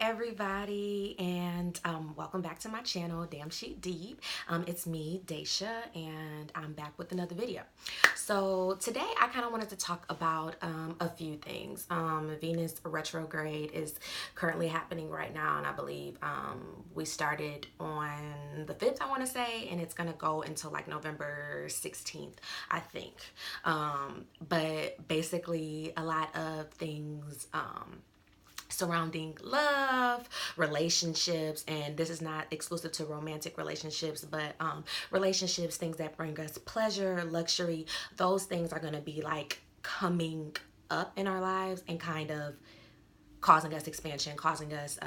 everybody, and welcome back to my channel, Damn She Deep. It's me, Daisha, and I'm back with another video. So today I kind of wanted to talk about a few things. Venus retrograde is currently happening right now, and I believe we started on the 5th, I want to say, and it's going to go until like November 16th, I think. But basically a lot of things surrounding love, relationships, and this is not exclusive to romantic relationships, but relationships, things that bring us pleasure, luxury, those things are going to be like coming up in our lives and kind of causing us expansion, causing us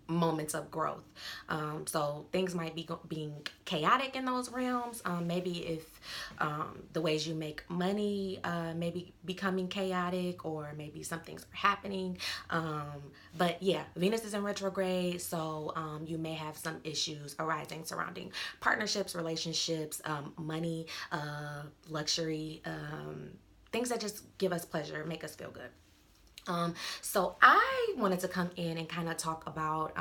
moments of growth. So things might be being chaotic in those realms. Maybe if the ways you make money maybe becoming chaotic, or maybe some things are happening. But yeah, Venus is in retrograde, so you may have some issues arising surrounding partnerships, relationships, money, luxury, things that just give us pleasure, make us feel good. So I wanted to come in and kind of talk about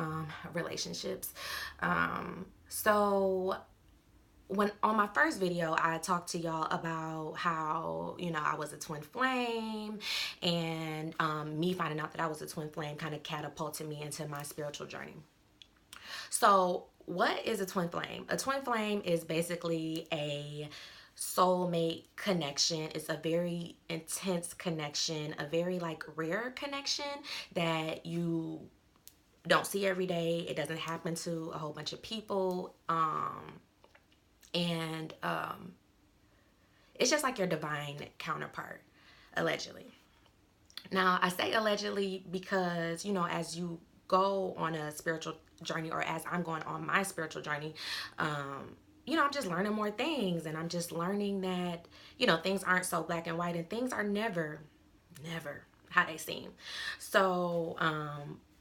relationships. So when on my first video, I talked to y'all about how, I was a twin flame, and me finding out that I was a twin flame kind of catapulted me into my spiritual journey. So what is a twin flame? A twin flame is basically a soulmate connection. It's a very intense connection, a very like rare connection that you don't see every day. It doesn't happen to a whole bunch of people. And it's just like your divine counterpart, allegedly. Now, I say allegedly because, as you go on a spiritual journey, or as I'm going on my spiritual journey, I'm just learning more things, and I'm just learning that, things aren't so black and white, and things are never how they seem. So,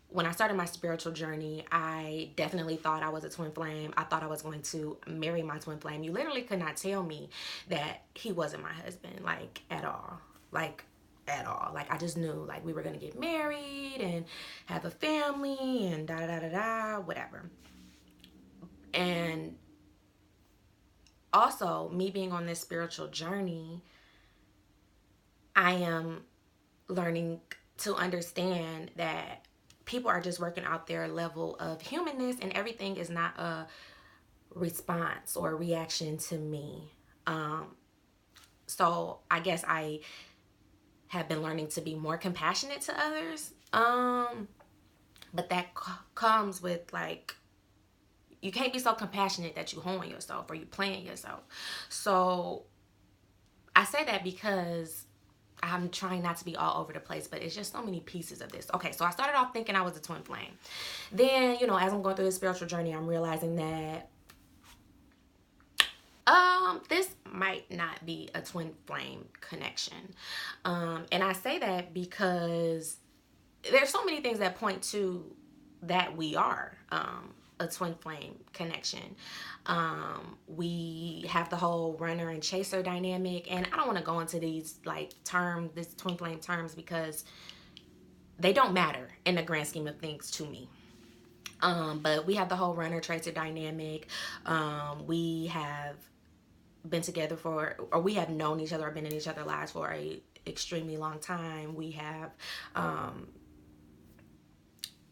when I started my spiritual journey, I definitely thought I was a twin flame. I thought I was going to marry my twin flame. You literally could not tell me that he wasn't my husband, like, at all. Like, at all. Like, I just knew, like, we were going to get married and have a family and da-da-da-da-da, whatever. And also, me being on this spiritual journey, I am learning to understand that people are just working out their level of humanness, and everything is not a response or a reaction to me. So I guess I have been learning to be more compassionate to others. But that comes with, like, you can't be so compassionate that you harm yourself or you plan yourself. So I say that because I'm trying not to be all over the place, but it's just so many pieces of this. Okay, so I started off thinking I was a twin flame. Then, as I'm going through this spiritual journey, I'm realizing that this might not be a twin flame connection. And I say that because there's so many things that point to that we are a twin flame connection. We have the whole runner and chaser dynamic, and I don't want to go into these these twin flame terms, because they don't matter in the grand scheme of things to me. But we have the whole runner chaser dynamic. We have been together or we have known each other or been in each other's lives for a extremely long time. We have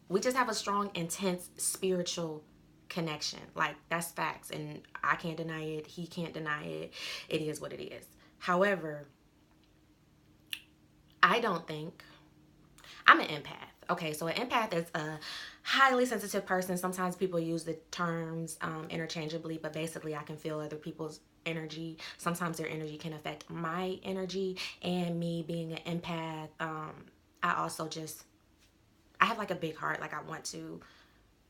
we just have a strong, intense spiritual connection. Like, that's facts, and I can't deny it. He can't deny it. It is what it is. However, I don't think I'm an empath. Okay, so an empath is a highly sensitive person. Sometimes people use the terms interchangeably, but basically I can feel other people's energy. Sometimes their energy can affect my energy, and me being an empath, I also just, I have like a big heart. Like, I want to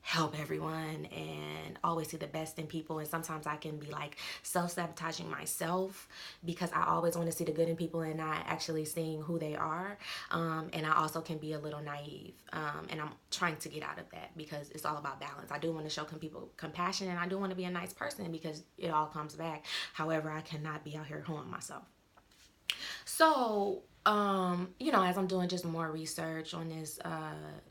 help everyone and always see the best in people, and sometimes I can be like self-sabotaging myself because I always want to see the good in people and not actually seeing who they are. And I also can be a little naive, and I'm trying to get out of that because it's all about balance. I do want to show people compassion, and I do want to be a nice person because it all comes back. However, I cannot be out here harming myself. So you know, as I'm doing just more research on this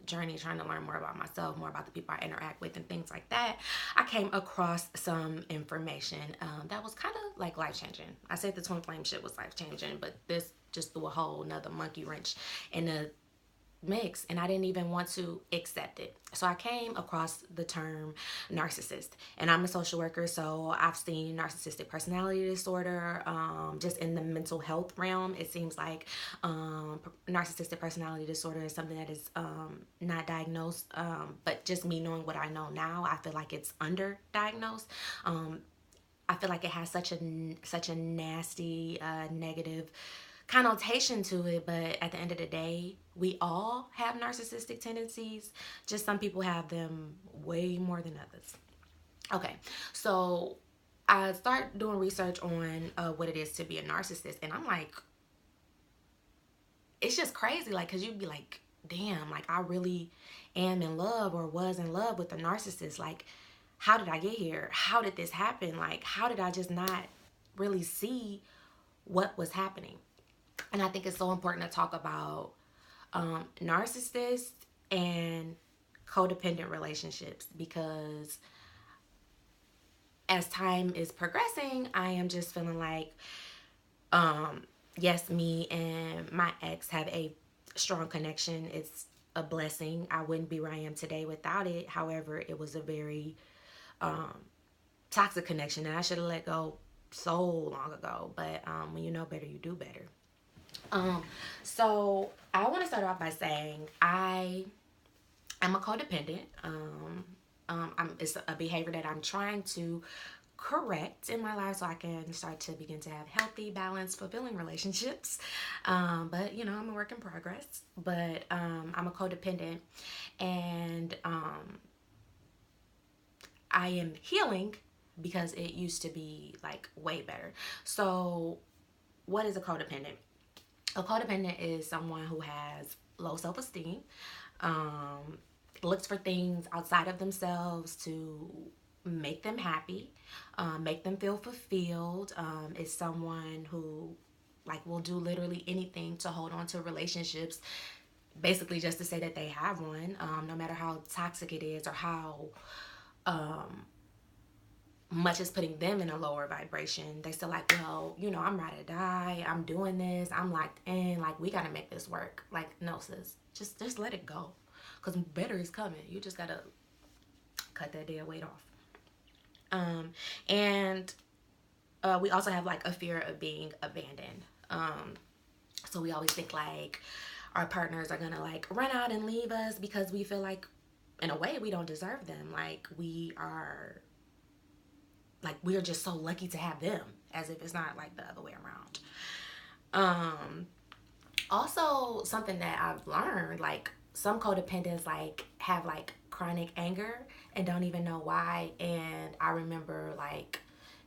journey, trying to learn more about myself, more about the people I interact with, and things like that, I came across some information that was kind of like life changing. I said the twin flame shit was life changing, but this just threw a whole nother monkey wrench in the mix, and I didn't even want to accept it. So I came across the term narcissist, and I'm a social worker, so I've seen narcissistic personality disorder. Just in the mental health realm, it seems like narcissistic personality disorder is something that is not diagnosed, but just me knowing what I know now, I feel like it's underdiagnosed. I feel like it has such a nasty, negative connotation to it, but at the end of the day, we all have narcissistic tendencies. Just some people have them way more than others. Okay, so I start doing research on what it is to be a narcissist, and I'm like, it's just crazy, like, because you'd be like, damn, like, I really am in love or was in love with a narcissist. Like, how did I get here? How did this happen? Like, how did I just not really see what was happening? And I think it's so important to talk about narcissists and codependent relationships, because as time is progressing, I am just feeling like, yes, me and my ex have a strong connection. It's a blessing. I wouldn't be where I am today without it. However, it was a very toxic connection, and I should have let go so long ago. But when you know better, you do better. So I want to start off by saying I am a codependent. It's a behavior that I'm trying to correct in my life so I can start to begin to have healthy, balanced, fulfilling relationships. But you know, I'm a work in progress. But I'm a codependent, and I am healing because it used to be like way better. So, what is a codependent? A codependent is someone who has low self-esteem, um, looks for things outside of themselves to make them happy, make them feel fulfilled. Is someone who like will do literally anything to hold on to relationships, basically just to say that they have one, no matter how toxic it is or how much is putting them in a lower vibration. They still like, well, you know, I'm ride or die. I'm doing this. I'm locked in. Like, we gotta make this work. Like, no, sis, just let it go, cause better is coming. You just gotta cut that dead weight off. And we also have like a fear of being abandoned. So we always think like our partners are gonna like run out and leave us because we feel like, in a way, we don't deserve them. Like we're just so lucky to have them, as if it's not like the other way around. Also, something that I've learned, like some codependents like have like chronic anger and don't even know why. And I remember like,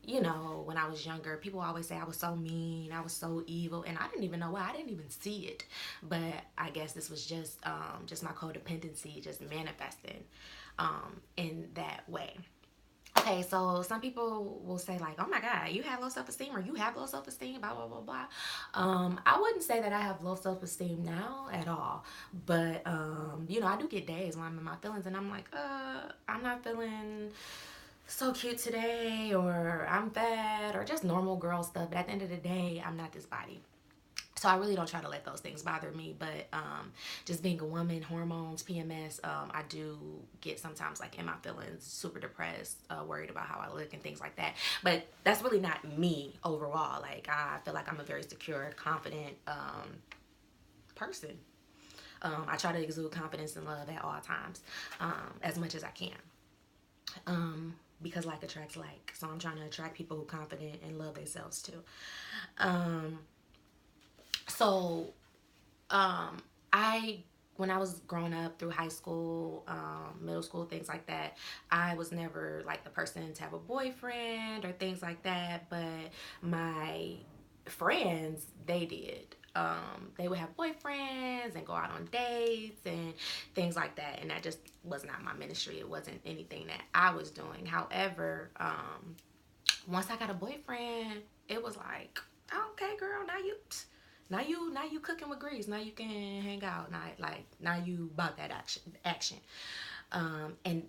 you know, when I was younger, people always say I was so mean, I was so evil, and I didn't even know why. I didn't even see it. But I guess this was just my codependency just manifesting in that way. Okay, so some people will say like, "Oh my God, you have low self-esteem, or you have low self-esteem," blah blah blah blah. I wouldn't say that I have low self-esteem now at all, but you know, I do get days when I'm in my feelings and I'm like, I'm not feeling so cute today, or I'm fat, or just normal girl stuff. But at the end of the day, I'm not this body. So I really don't try to let those things bother me. But just being a woman, hormones, PMS, I do get sometimes like in my feelings, super depressed, worried about how I look and things like that. But that's really not me overall. Like I feel like I'm a very secure, confident person. I try to exude confidence and love at all times, as much as I can. Because like attracts like. So I'm trying to attract people who are confident and love themselves too. So I when I was growing up through high school, middle school, things like that, I was never like the person to have a boyfriend or things like that. But my friends, they did. They would have boyfriends and go out on dates and things like that. And that just was not my ministry. It wasn't anything that I was doing. However, once I got a boyfriend, it was like, okay, girl, Now you cooking with grease. Now you can hang out. Now you bought that action. And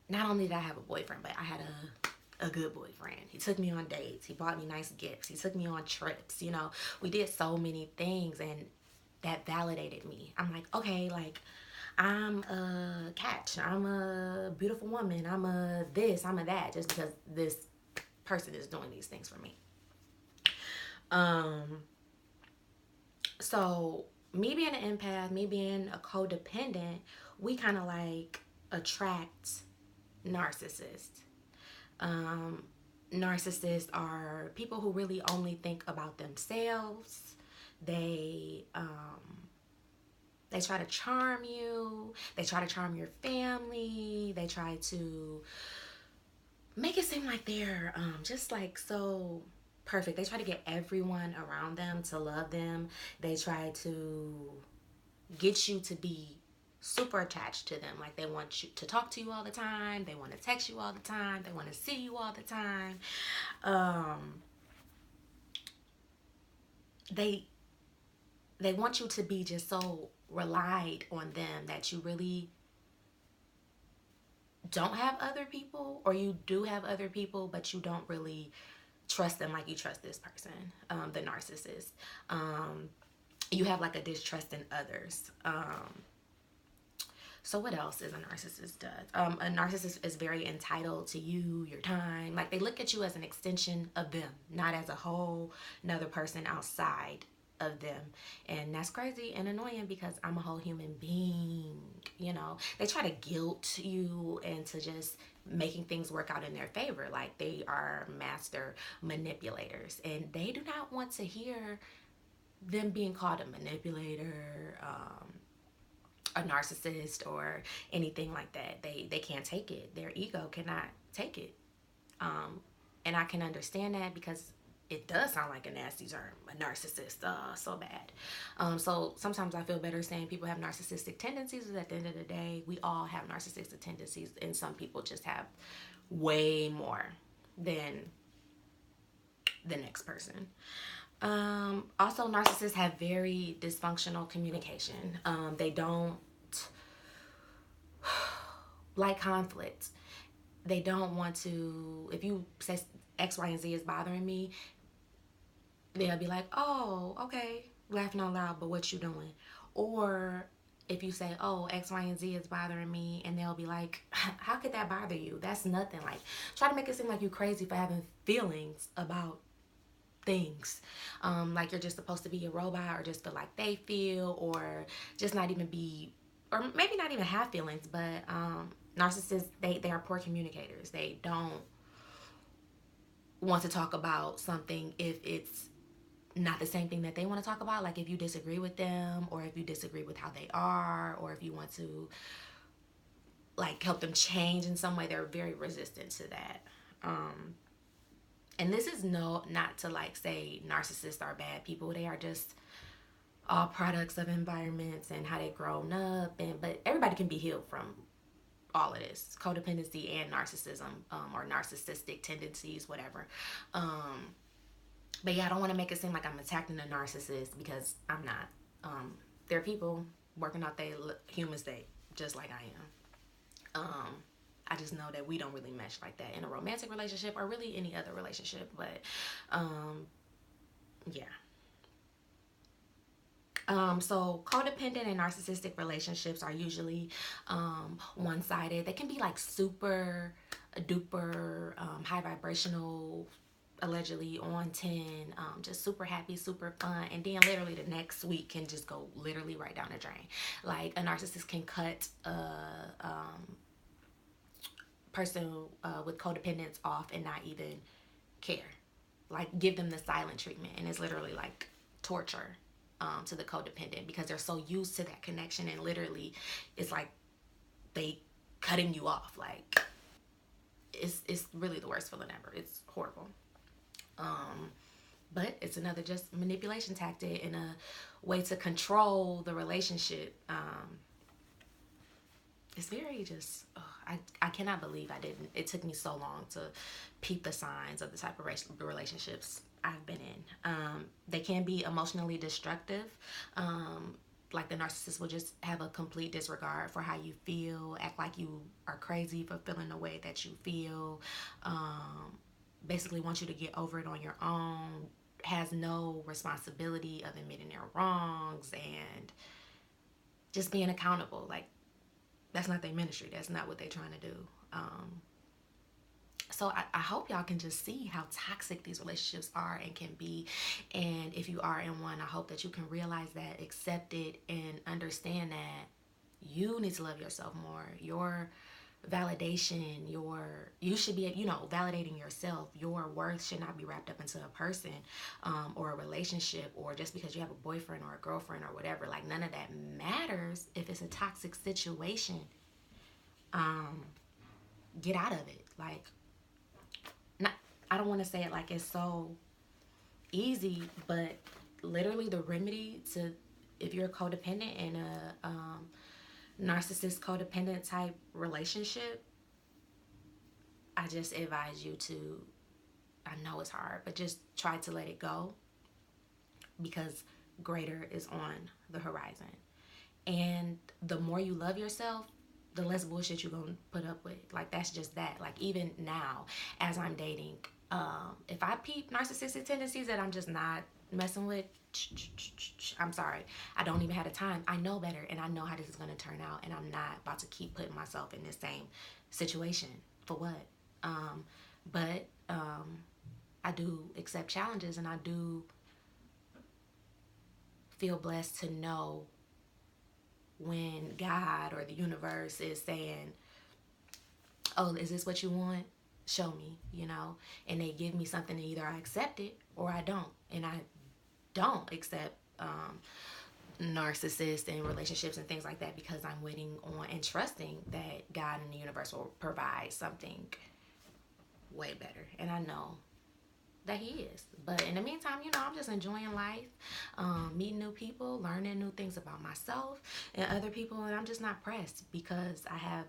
not only did I have a boyfriend, but I had a good boyfriend. He took me on dates. He bought me nice gifts. He took me on trips. You know, we did so many things, and that validated me. I'm like, okay, like I'm a catch. I'm a beautiful woman. I'm a this. I'm a that. Just because this person is doing these things for me. So me being an empath, me being a codependent, we kind of like attract narcissists. Um, Narcissists are people who really only think about themselves. They they try to charm you. They try to charm your family. They try to make it seem like they're just like so perfect. They try to get everyone around them to love them. They try to get you to be super attached to them. Like they want you to talk to you all the time. They want to text you all the time. They want to see you all the time. They want you to be just so relied on them that you really don't have other people, or you do have other people, but you don't really trust them like you trust this person, the narcissist. You have like a distrust in others. So what else is a narcissist does? A narcissist is very entitled to you, your time. Like they look at you as an extension of them, not as a whole another person outside of them. And that's crazy and annoying because I'm a whole human being. You know, they try to guilt you into just making things work out in their favor. Like they are master manipulators, and they do not want to hear them being called a manipulator, a narcissist, or anything like that. They can't take it. Their ego cannot take it. And I can understand that because it does sound like a nasty term, a narcissist, so bad. So sometimes I feel better saying people have narcissistic tendencies, because at the end of the day, we all have narcissistic tendencies, and some people just have way more than the next person. Also, narcissists have very dysfunctional communication. They don't like conflict. They don't want to, if you say X, Y, and Z is bothering me, they'll be like, oh, okay, laughing out loud, but what you doing? Or if you say, oh, X, Y, and Z is bothering me, and they'll be like, how could that bother you? That's nothing. Like, try to make it seem like you're crazy for having feelings about things. Like you're just supposed to be a robot, or just feel like they feel, or just not even be, or maybe not even have feelings. But narcissists, they are poor communicators. They don't want to talk about something if it's not the same thing that they want to talk about. Like if you disagree with them, or if you disagree with how they are, or if you want to like help them change in some way, they're very resistant to that. And this is not to like say narcissists are bad people. They are just all products of environments and how they've grown up. But everybody can be healed from all of this, codependency and narcissism, or narcissistic tendencies, whatever. But yeah, I don't want to make it seem like I'm attacking a narcissist, because I'm not. They're people working out their human state just like I am. I just know that we don't really mesh like that in a romantic relationship, or really any other relationship. But yeah. So codependent and narcissistic relationships are usually one-sided. They can be like super duper high vibrational, allegedly on 10, just super happy, super fun, and then literally the next week can just go literally right down the drain. Like a narcissist can cut a person with codependence off and not even care, like give them the silent treatment, and it's literally like torture to the codependent, because they're so used to that connection, and literally it's like they cutting you off. Like it's really the worst feeling ever. It's horrible. But it's another just manipulation tactic and a way to control the relationship. It's very just, I cannot believe it took me so long to peep the signs of the type of relationships I've been in. They can be emotionally destructive. Like the narcissist will just have a complete disregard for how you feel, act like you are crazy for feeling the way that you feel, basically want you to get over it on your own, has no responsibility of admitting their wrongs and just being accountable. Like, that's not their ministry. That's not what they're trying to do. So I hope y'all can just see how toxic these relationships are and can be. And if you are in one, I hope that you can realize that, accept it, and understand that you need to love yourself more. Your validation, you should be, validating yourself. Your worth should not be wrapped up into a person, or a relationship, or just because you have a boyfriend or a girlfriend or whatever. Like, none of that matters if it's a toxic situation. Get out of it. Like, not, I don't want to say it like it's so easy, but literally the remedy to, if you're codependent in a narcissist codependent type relationship, I just advise you to, I know it's hard, but just try to let it go, because greater is on the horizon. And the more you love yourself, the less bullshit you're gonna put up with. Like, that's just that. Like, even now, as I'm dating, if I peep narcissistic tendencies that I'm just not messing with, I'm sorry, I don't even have the time. I know better, and I know how this is gonna turn out, and I'm not about to keep putting myself in this same situation. For what? But I do accept challenges, and I do feel blessed to know when God or the universe is saying, oh, is this what you want? Show me, and they give me something, and either I accept it or I don't. And I don't accept narcissists and relationships and things like that, because I'm waiting on and trusting that God and the universe will provide something way better. And I know that he is. But in the meantime, I'm just enjoying life, meeting new people, learning new things about myself and other people. And I'm just not pressed, because I have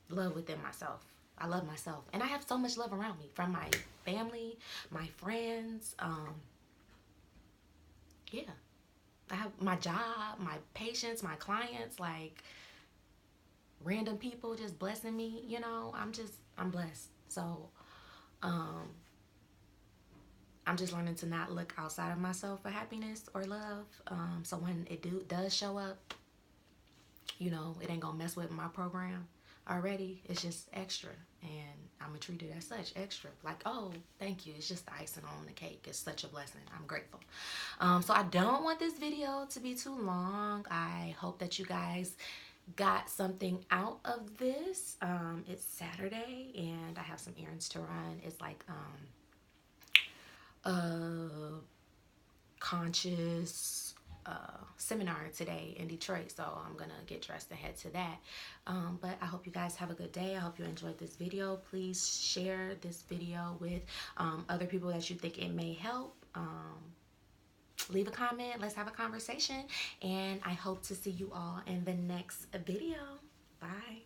love within myself. I love myself. And I have so much love around me, from my family, my friends. Yeah. I have my job, my patients, my clients, like random people just blessing me. I'm blessed. So, I'm just learning to not look outside of myself for happiness or love. So when it does show up, it ain't gonna mess with my program already. It's just extra, and I'm gonna treat it as such, extra. Like, oh, thank you. It's just the icing on the cake. It's such a blessing. I'm grateful. So I don't want this video to be too long. I hope that you guys got something out of this. It's Saturday, and I have some errands to run. It's like conscious seminar today in Detroit, so I'm gonna get dressed and head to that. But I hope you guys have a good day. I hope you enjoyed this video. Please share this video with other people that you think it may help. Leave a comment. Let's have a conversation, and I hope to see you all in the next video. Bye.